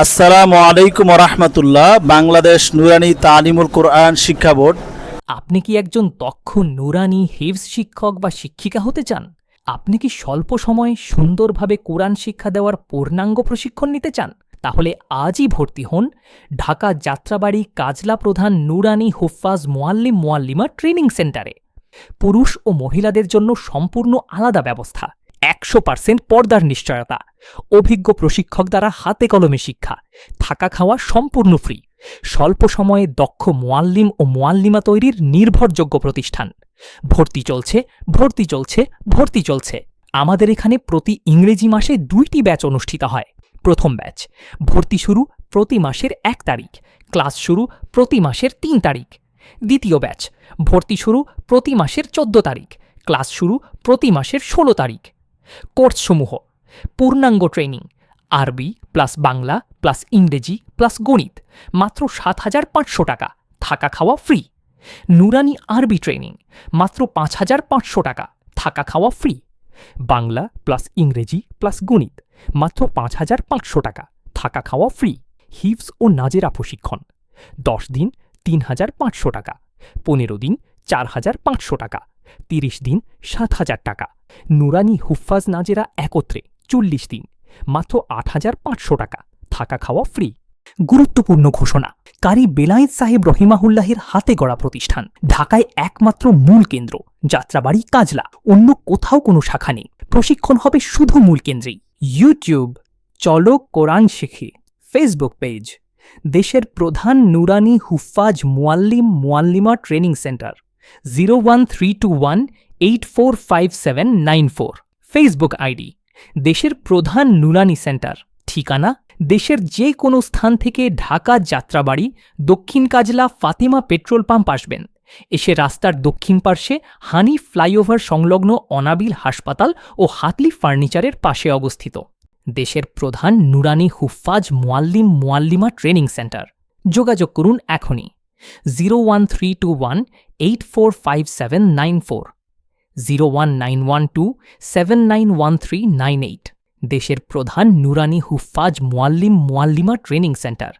আসসালামু আলাইকুম রহমতুল্লাহ। বাংলাদেশ নুরানি তালিমুল কোরআন শিক্ষা বোর্ড। আপনি কি একজন দক্ষ নুরানি হিফজ শিক্ষক বা শিক্ষিকা হতে চান? আপনি কি স্বল্প সময়ে সুন্দরভাবে কোরআন শিক্ষা দেওয়ার পূর্ণাঙ্গ প্রশিক্ষণ নিতে চান? তাহলে আজই ভর্তি হন ঢাকা যাত্রাবাড়ি কাজলা প্রধান নুরানি হুফাজ মোয়াল্লিমা ট্রেনিং সেন্টারে। পুরুষ ও মহিলাদের জন্য সম্পূর্ণ আলাদা ব্যবস্থা, 100% পর্দার নিশ্চয়তা, অভিজ্ঞ প্রশিক্ষক দ্বারা হাতে কলমে শিক্ষা, থাকা খাওয়া সম্পূর্ণ ফ্রি, স্বল্প সময়ে দক্ষ মোয়াল্লিম ও মোয়াল্লিমা তৈরির নির্ভরযোগ্য প্রতিষ্ঠান। ভর্তি চলছে। আমাদের এখানে প্রতি ইংরেজি মাসে 2টি ব্যাচ অনুষ্ঠিত হয়। প্রথম ব্যাচ ভর্তি শুরু প্রতি মাসের 1 তারিখ, ক্লাস শুরু প্রতি মাসের 3 তারিখ। দ্বিতীয় ব্যাচ ভর্তি শুরু প্রতি মাসের 14 তারিখ, ক্লাস শুরু প্রতি মাসের 16 তারিখ। কোর্সসমূহ: পূর্ণাঙ্গ ট্রেনিং, আরবি প্লাস বাংলা প্লাস ইংরেজি প্লাস গণিত, মাত্র 7,500 টাকা, থাকা খাওয়া ফ্রি। নুরানি আরবি ট্রেনিং, মাত্র 5,500 টাকা, থাকা খাওয়া ফ্রি। বাংলা প্লাস ইংরেজি প্লাস গণিত, মাত্র 5,500 টাকা, থাকা খাওয়া ফ্রি। হিফজ ও নাজেরা প্রশিক্ষণ, 10 দিন 3,500 টাকা, 15 দিন 4,500 টাকা, 30 দিন 7,000 টাকা। নুরানি হুফাজ নাজেরা একত্রে 40 দিন, মাত্র 8,500 টাকা, থাকা খাওয়া ফ্রি। গুরুত্বপূর্ণ ঘোষণা: কারি বেলায়েত সাহেব রহিমাহুল্লাহের হাতে গড়া প্রতিষ্ঠান, ঢাকায় একমাত্র মূল কেন্দ্র, যাত্রাবাড়ি কাজলা, অন্য কোথাও কোনো শাখা নেই। প্রশিক্ষণ হবে শুধু মূল কেন্দ্রেই। ইউটিউব চলো কোরআন শিখি, ফেসবুক পেজ দেশের প্রধান নুরানি হুফাজ মোয়াল্লিমা ট্রেনিং সেন্টার, 01321845794। ফেসবুক আইডি দেশের প্রধান নুরানি সেন্টার। ঠিকানা দেশের যে কোনো স্থান থেকে ঢাকা যাত্রাবাড়ি দক্ষিণ কাজলা ফাতিমা পেট্রোল পাম্প আসবেন। এসে রাস্তার দক্ষিণ পার্শ্বে হানি ফ্লাইওভার সংলগ্ন অনাবিল হাসপাতাল ও হাতলি ফার্নিচারের পাশে অবস্থিত। দেশের প্রধান নুরানি হুফাজ মোয়াল্লিমা ট্রেনিং সেন্টার। যোগাযোগ করুন এখনই 01321845794, 01912791398। দেশের প্রধান নুরানি হুফাজ মোয়াল্লিমা ট্রেনিং সেন্টার,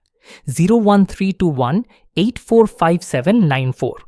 01321845794।